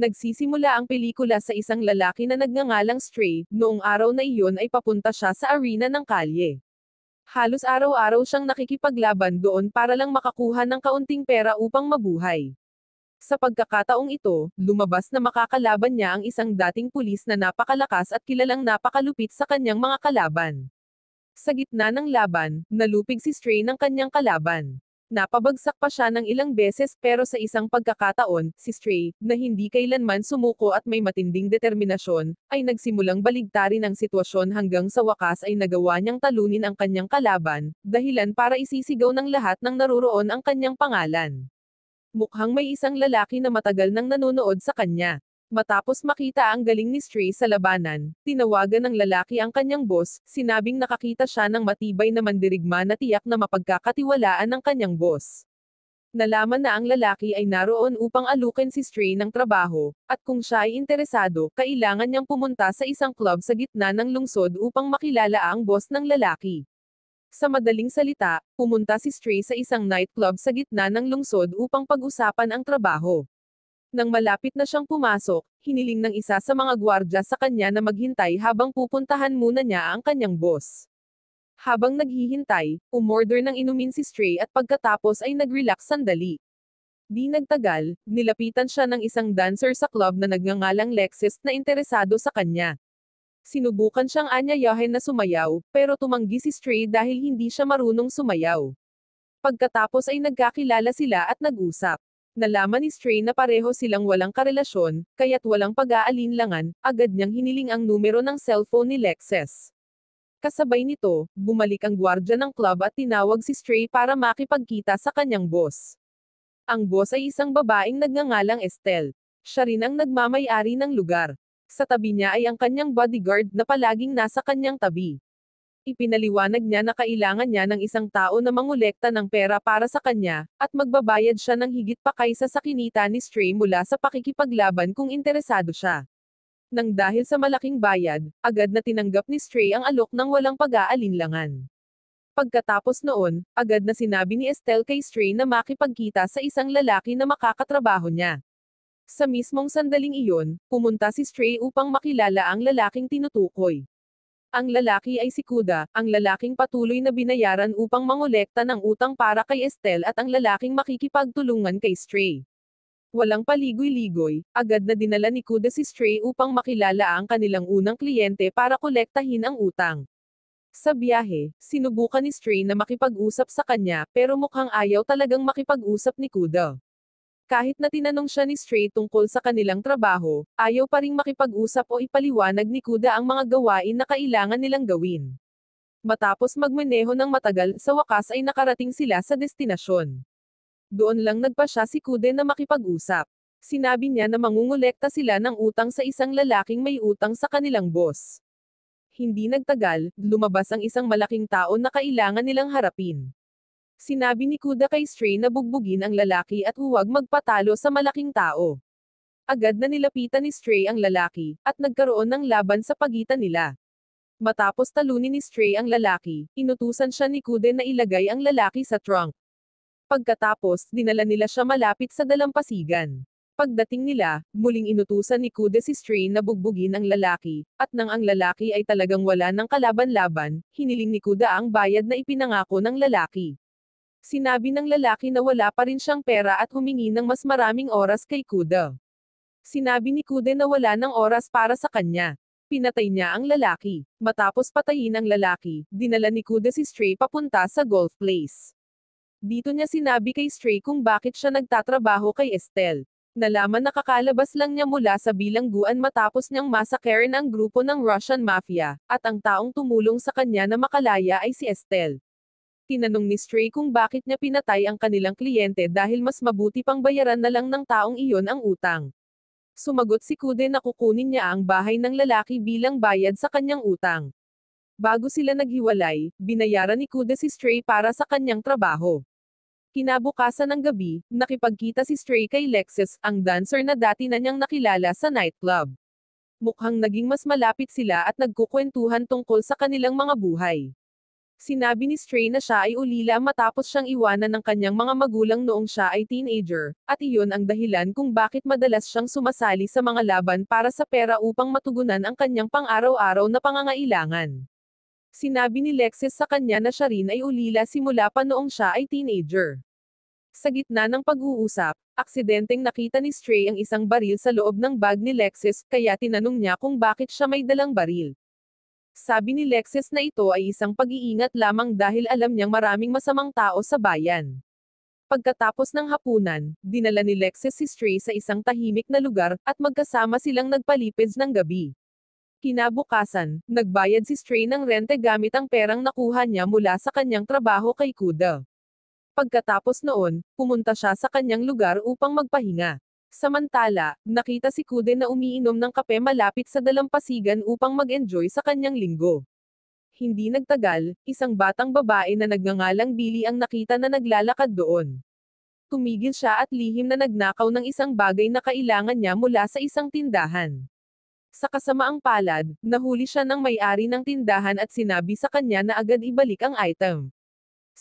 Nagsisimula ang pelikula sa isang lalaki na nagngangalang Stray, noong araw na iyon ay papunta siya sa arena ng kalye. Halos araw-araw siyang nakikipaglaban doon para lang makakuha ng kaunting pera upang mabuhay. Sa pagkakataong ito, lumabas na makakalaban niya ang isang dating pulis na napakalakas at kilalang napakalupit sa kanyang mga kalaban. Sa gitna ng laban, nalupig si Stray ng kanyang kalaban. Napabagsak pa siya ng ilang beses pero sa isang pagkakataon, si Stray, na hindi kailanman sumuko at may matinding determinasyon, ay nagsimulang baligtarin ang sitwasyon hanggang sa wakas ay nagawa niyang talunin ang kanyang kalaban, dahilan para isisigaw ng lahat ng naruroon ang kanyang pangalan. Mukhang may isang lalaki na matagal nang nanonood sa kanya. Matapos makita ang galing ni Stray sa labanan, tinawagan ng lalaki ang kanyang boss, sinabing nakakita siya ng matibay na mandirigma na tiyak na mapagkakatiwalaan ng kanyang boss. Nalaman na ang lalaki ay naroon upang alukin si Stray ng trabaho, at kung siya ay interesado, kailangan niyang pumunta sa isang club sa gitna ng lungsod upang makilala ang boss ng lalaki. Sa madaling salita, pumunta si Stray sa isang nightclub sa gitna ng lungsod upang pag-usapan ang trabaho. Nang malapit na siyang pumasok, hiniling ng isa sa mga gwardya sa kanya na maghintay habang pupuntahan muna niya ang kanyang boss. Habang naghihintay, umorder ng inumin si Stray at pagkatapos ay nag-relax sandali. Di nagtagal, nilapitan siya ng isang dancer sa club na nagngangalang Lexus na interesado sa kanya. Sinubukan siyang anyayahin na sumayaw, pero tumanggi si Stray dahil hindi siya marunong sumayaw. Pagkatapos ay nagkakilala sila at nag-usap. Nalaman ni Stray na pareho silang walang karelasyon, kaya't walang pag-aalinlangan, agad niyang hiniling ang numero ng cellphone ni Lexus. Kasabay nito, bumalik ang gwardya ng club at tinawag si Stray para makipagkita sa kanyang boss. Ang boss ay isang babaeng nagngangalang Estelle. Siya rin ang nagmamay-ari ng lugar. Sa tabi niya ay ang kanyang bodyguard na palaging nasa kanyang tabi. Ipinaliwanag niya na kailangan niya ng isang tao na mangolekta ng pera para sa kanya, at magbabayad siya ng higit pa kaysa sa kinita ni Stray mula sa pakikipaglaban kung interesado siya. Nang dahil sa malaking bayad, agad na tinanggap ni Stray ang alok ng walang pag-aalinlangan. Pagkatapos noon, agad na sinabi ni Estelle kay Stray na makipagkita sa isang lalaki na makakatrabaho niya. Sa mismong sandaling iyon, pumunta si Stray upang makilala ang lalaking tinutukoy. Ang lalaki ay si Kuda, ang lalaking patuloy na binayaran upang mangolekta ng utang para kay Estelle at ang lalaking makikipagtulungan kay Stray. Walang paligoy-ligoy, agad na dinala ni Kuda si Stray upang makilala ang kanilang unang kliyente para kolektahin ang utang. Sa biyahe, sinubukan ni Stray na makipag-usap sa kanya pero mukhang ayaw talagang makipag-usap ni Kuda. Kahit na tinanong siya ni Stray tungkol sa kanilang trabaho, ayaw pa ring makipag-usap o ipaliwanag ni Kuda ang mga gawain na kailangan nilang gawin. Matapos magmaneho ng matagal, sa wakas ay nakarating sila sa destinasyon. Doon lang nagpasya si Kuda na makipag-usap. Sinabi niya na mangungulekta sila ng utang sa isang lalaking may utang sa kanilang boss. Hindi nagtagal, lumabas ang isang malaking tao na kailangan nilang harapin. Sinabi ni Kuda kay Stray na bugbugin ang lalaki at huwag magpatalo sa malaking tao. Agad na nilapitan ni Stray ang lalaki, at nagkaroon ng laban sa pagitan nila. Matapos talunin ni Stray ang lalaki, inutusan siya ni Kuda na ilagay ang lalaki sa trunk. Pagkatapos, dinala nila siya malapit sa dalampasigan. Pagdating nila, muling inutusan ni Kuda si Stray na bugbugin ang lalaki, at nang ang lalaki ay talagang wala ng kalaban-laban, hiniling ni Kuda ang bayad na ipinangako ng lalaki. Sinabi ng lalaki na wala pa rin siyang pera at humingi ng mas maraming oras kay Kuda. Sinabi ni Kuda na wala ng oras para sa kanya. Pinatay niya ang lalaki. Matapos patayin ang lalaki, dinala ni Kuda si Stray papunta sa golf place. Dito niya sinabi kay Stray kung bakit siya nagtatrabaho kay Estelle. Nalaman na kakalabas lang niya mula sa bilangguan matapos niyang masakerin ang grupo ng Russian Mafia, at ang taong tumulong sa kanya na makalaya ay si Estelle. Tinanong ni Stray kung bakit niya pinatay ang kanilang kliyente dahil mas mabuti pang bayaran na lang ng taong iyon ang utang. Sumagot si Kuda na kukunin niya ang bahay ng lalaki bilang bayad sa kanyang utang. Bago sila naghiwalay, binayaran ni Kuda si Stray para sa kanyang trabaho. Kinabukasan ng gabi, nakipagkita si Stray kay Lexus, ang dancer na dati na niyang nakilala sa nightclub. Mukhang naging mas malapit sila at nagkukwentuhan tungkol sa kanilang mga buhay. Sinabi ni Stray na siya ay ulila matapos siyang iwanan ng kanyang mga magulang noong siya ay teenager, at iyon ang dahilan kung bakit madalas siyang sumasali sa mga laban para sa pera upang matugunan ang kanyang pang-araw-araw na pangangailangan. Sinabi ni Lexis sa kanya na siya rin ay ulila simula pa noong siya ay teenager. Sa gitna ng pag-uusap, aksidenteng nakita ni Stray ang isang baril sa loob ng bag ni Lexis, kaya tinanong niya kung bakit siya may dalang baril. Sabi ni Lexis na ito ay isang pag-iingat lamang dahil alam niyang maraming masamang tao sa bayan. Pagkatapos ng hapunan, dinala ni Lexis si Stray sa isang tahimik na lugar, at magkasama silang nagpalipid ng gabi. Kinabukasan, nagbayad si Stray ng rente gamit ang perang nakuha niya mula sa kanyang trabaho kay Kuda. Pagkatapos noon, pumunta siya sa kanyang lugar upang magpahinga. Samantala, nakita si Kude na umiinom ng kape malapit sa dalampasigan upang mag-enjoy sa kanyang linggo. Hindi nagtagal, isang batang babae na nagngangalang Billy ang nakita na naglalakad doon. Tumigil siya at lihim na nagnakaw ng isang bagay na kailangan niya mula sa isang tindahan. Sa kasamaang palad, nahuli siya ng may-ari ng tindahan at sinabi sa kanya na agad ibalik ang item.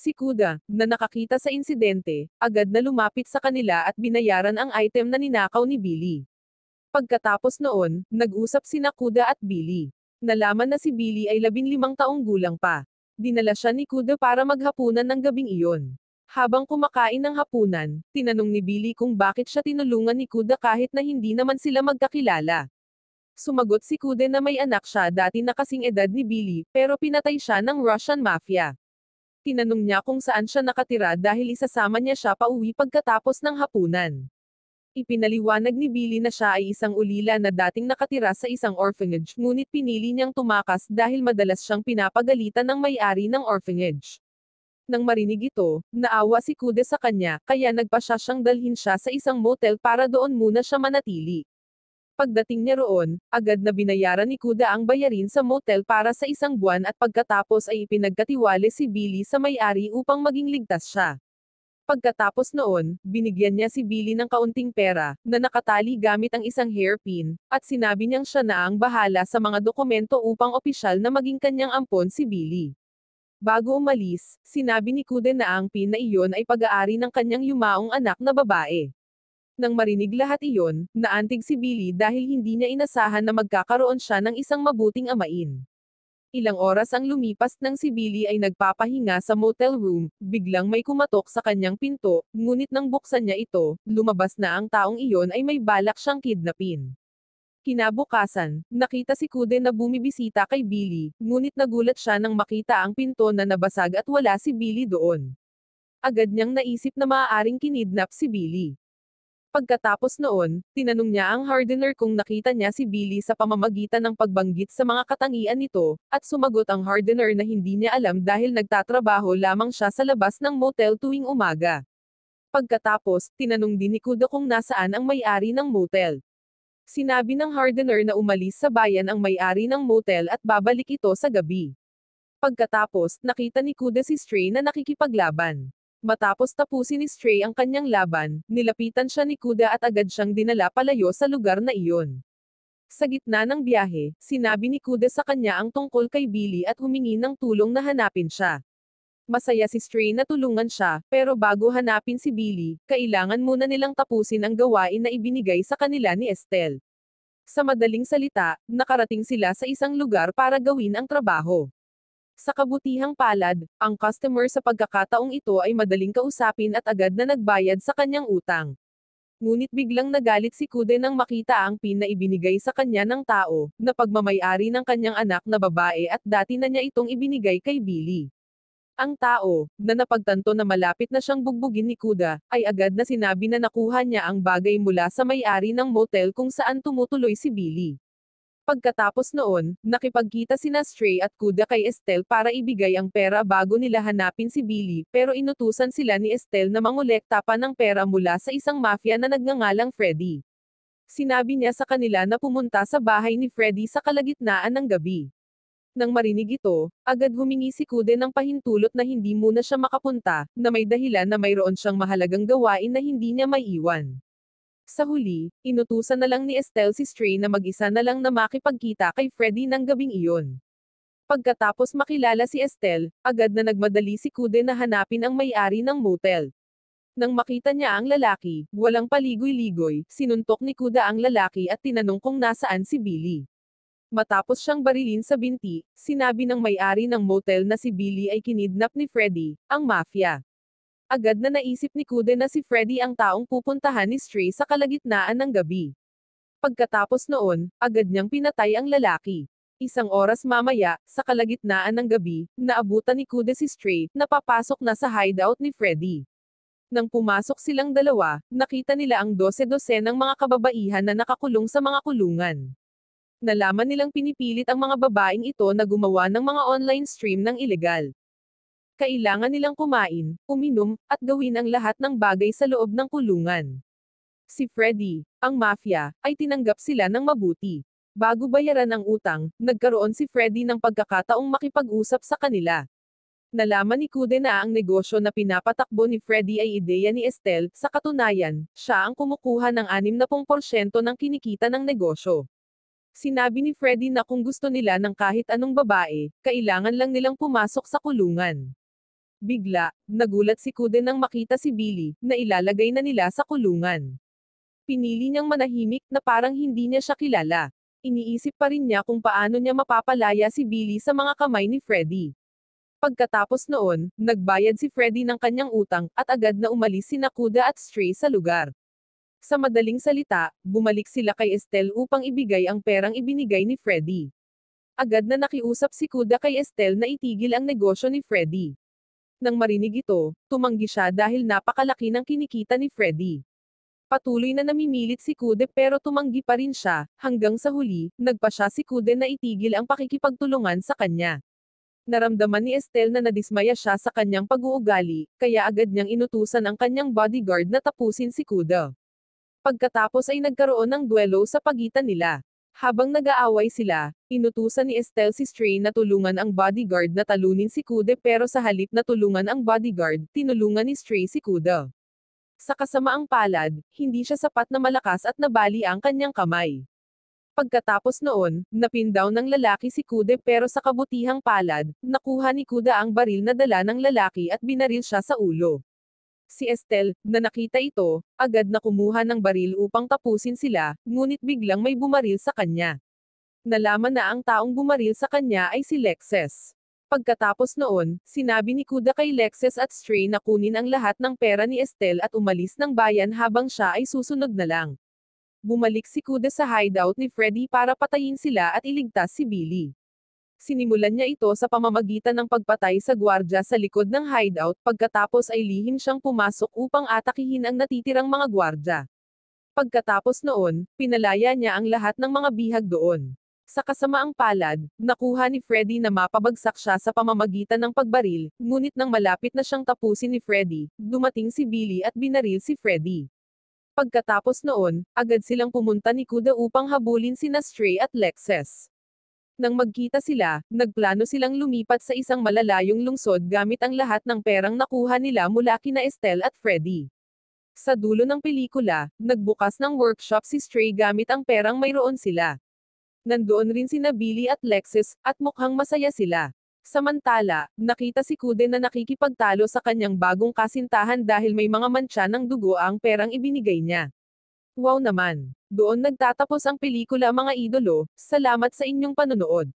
Si Kuda, na nakakita sa insidente, agad na lumapit sa kanila at binayaran ang item na ninakaw ni Billy. Pagkatapos noon, nag-usap sina Kuda at Billy. Nalaman na si Billy ay 15 taong gulang pa. Dinala siya ni Kuda para maghapunan ng gabing iyon. Habang kumakain ng hapunan, tinanong ni Billy kung bakit siya tinulungan ni Kuda kahit na hindi naman sila magkakilala. Sumagot si Kuda na may anak siya dati na kasing edad ni Billy, pero pinatay siya ng Russian Mafia. Tinanong niya kung saan siya nakatira dahil isasama niya siya pauwi pagkatapos ng hapunan. Ipinaliwanag ni Billy na siya ay isang ulila na dating nakatira sa isang orphanage, ngunit pinili niyang tumakas dahil madalas siyang pinapagalitan ng may-ari ng orphanage. Nang marinig ito, naawa si Kude sa kanya, kaya nagpa siyang dalhin siya sa isang motel para doon muna siya manatili. Pagdating niya roon, agad na binayaran ni Kuda ang bayarin sa motel para sa isang buwan at pagkatapos ay ipinagkatiwali si Billy sa may-ari upang maging ligtas siya. Pagkatapos noon, binigyan niya si Billy ng kaunting pera, na nakatali gamit ang isang hairpin, at sinabi niyang siya na ang bahala sa mga dokumento upang opisyal na maging kanyang ampon si Billy. Bago umalis, sinabi ni Kuda na ang pin na iyon ay pag-aari ng kanyang yumaong anak na babae. Nang marinig lahat iyon, naantig si Billy dahil hindi niya inasahan na magkakaroon siya ng isang mabuting amain. Ilang oras ang lumipas nang si Billy ay nagpapahinga sa motel room, biglang may kumatok sa kanyang pinto, ngunit nang buksan niya ito, lumabas na ang taong iyon ay may balak siyang kidnapin. Kinabukasan, nakita si Kude na bumibisita kay Billy, ngunit nagulat siya nang makita ang pinto na nabasag at wala si Billy doon. Agad niyang naisip na maaaring kinidnap si Billy. Pagkatapos noon, tinanong niya ang hardener kung nakita niya si Billy sa pamamagitan ng pagbanggit sa mga katangian nito, at sumagot ang hardener na hindi niya alam dahil nagtatrabaho lamang siya sa labas ng motel tuwing umaga. Pagkatapos, tinanong din ni Kuda kung nasaan ang may-ari ng motel. Sinabi ng hardener na umalis sa bayan ang may-ari ng motel at babalik ito sa gabi. Pagkatapos, nakita ni Kuda si Stray na nakikipaglaban. Matapos tapusin ni Stray ang kanyang laban, nilapitan siya ni Kuda at agad siyang dinala palayo sa lugar na iyon. Sa gitna ng biyahe, sinabi ni Kuda sa kanya ang tungkol kay Billy at humingi ng tulong na hanapin siya. Masaya si Stray na tulungan siya, pero bago hanapin si Billy, kailangan muna nilang tapusin ang gawain na ibinigay sa kanila ni Estelle. Sa madaling salita, nakarating sila sa isang lugar para gawin ang trabaho. Sa kabutihang palad, ang customer sa pagkakataong ito ay madaling kausapin at agad na nagbayad sa kanyang utang. Ngunit biglang nagalit si Kude nang makita ang pin na ibinigay sa kanya ng tao, na pagmamay-ari ng kanyang anak na babae at dati na niya itong ibinigay kay Billy. Ang tao, na napagtanto na malapit na siyang bugbugin ni Kuda, ay agad na sinabi na nakuha niya ang bagay mula sa may-ari ng motel kung saan tumutuloy si Billy. Pagkatapos noon, nakipagkita sina Stray at Kuda kay Estelle para ibigay ang pera bago nila hanapin si Billy, pero inutusan sila ni Estelle na mangolekta pa ng pera mula sa isang mafia na nagngangalang Freddy. Sinabi niya sa kanila na pumunta sa bahay ni Freddy sa kalagitnaan ng gabi. Nang marinig ito, agad humingi si Kude ng pahintulot na hindi muna siya makapunta, na may dahilan na mayroon siyang mahalagang gawain na hindi niya maiiwan. Sa huli, inutusan na lang ni Estelle si Stray na mag-isa na lang na makipagkita kay Freddy ng gabing iyon. Pagkatapos makilala si Estelle, agad na nagmadali si Kude na hanapin ang may-ari ng motel. Nang makita niya ang lalaki, walang paligoy-ligoy, sinuntok ni Kuda ang lalaki at tinanong kung nasaan si Billy. Matapos siyang barilin sa binti, sinabi ng may-ari ng motel na si Billy ay kinidnap ni Freddy, ang mafia. Agad na naisip ni Kude na si Freddy ang taong pupuntahan ni Stray sa kalagitnaan ng gabi. Pagkatapos noon, agad niyang pinatay ang lalaki. Isang oras mamaya, sa kalagitnaan ng gabi, naabutan ni Kude si Stray, na papasok na sa hideout ni Freddy. Nang pumasok silang dalawa, nakita nila ang 12 ng mga kababaihan na nakakulong sa mga kulungan. Nalaman nilang pinipilit ang mga babaeng ito na gumawa ng mga online stream ng ilegal. Kailangan nilang kumain, uminom, at gawin ang lahat ng bagay sa loob ng kulungan. Si Freddy, ang mafia, ay tinanggap sila ng mabuti. Bago bayaran ang utang, nagkaroon si Freddy ng pagkakataong makipag-usap sa kanila. Nalaman ni Kude na ang negosyo na pinapatakbo ni Freddy ay ideya ni Estelle, sa katunayan, siya ang kumukuha ng 60% ng kinikita ng negosyo. Sinabi ni Freddy na kung gusto nila ng kahit anong babae, kailangan lang nilang pumasok sa kulungan. Bigla, nagulat si Kude nang makita si Billy, na ilalagay na nila sa kulungan. Pinili niyang manahimik na parang hindi niya siya kilala. Iniisip pa rin niya kung paano niya mapapalaya si Billy sa mga kamay ni Freddy. Pagkatapos noon, nagbayad si Freddy ng kanyang utang, at agad na umalis sina Kuda at Stray sa lugar. Sa madaling salita, bumalik sila kay Estelle upang ibigay ang perang ibinigay ni Freddy. Agad na nakiusap si Kuda kay Estelle na itigil ang negosyo ni Freddy. Nang marinig ito, tumanggi siya dahil napakalaki ng kinikita ni Freddy. Patuloy na namimilit si Kude pero tumanggi pa rin siya, hanggang sa huli, nagpa siya si Kude na itigil ang pakikipagtulungan sa kanya. Naramdaman ni Estelle na nadismaya siya sa kanyang pag-uugali, kaya agad niyang inutusan ang kanyang bodyguard na tapusin si Kuda. Pagkatapos ay nagkaroon ng duelo sa pagitan nila. Habang nag-aaway sila, inutusan ni Estelle si Stray na tulungan ang bodyguard na talunin si Kude pero sa halip na tulungan ang bodyguard, tinulungan ni Stray si Kuda. Sa kasamaang palad, hindi siya sapat na malakas at nabali ang kanyang kamay. Pagkatapos noon, napindaw ng lalaki si Kude pero sa kabutihang palad, nakuha ni Kuda ang baril na dala ng lalaki at binaril siya sa ulo. Si Estelle, na nakita ito, agad na kumuha ng baril upang tapusin sila, ngunit biglang may bumaril sa kanya. Nalaman na ang taong bumaril sa kanya ay si Lexes. Pagkatapos noon, sinabi ni Kuda kay Lexes at Stray na kunin ang lahat ng pera ni Estelle at umalis ng bayan habang siya ay susunod na lang. Bumalik si Kuda sa hideout ni Freddy para patayin sila at iligtas si Billy. Sinimulan niya ito sa pamamagitan ng pagpatay sa gwardiya sa likod ng hideout, pagkatapos ay lihim siyang pumasok upang atakihin ang natitirang mga gwardiya. Pagkatapos noon, pinalaya niya ang lahat ng mga bihag doon. Sa kasamaang palad, nakuha ni Freddy na mapabagsak siya sa pamamagitan ng pagbaril, ngunit nang malapit na siyang tapusin ni Freddy, dumating si Billy at binaril si Freddy. Pagkatapos noon, agad silang pumunta ni Kuda upang habulin sina Stray at Lexes. Nang magkita sila, nagplano silang lumipat sa isang malalayong lungsod gamit ang lahat ng perang nakuha nila mula kina Estelle at Freddy. Sa dulo ng pelikula, nagbukas ng workshop si Stray gamit ang perang mayroon sila. Nandoon rin sina Billy at Lexes, at mukhang masaya sila. Samantala, nakita si Kude na nakikipagtalo sa kanyang bagong kasintahan dahil may mga mantsa ng dugo ang perang ibinigay niya. Wow naman! Doon nagtatapos ang pelikula mga idolo, salamat sa inyong panonood.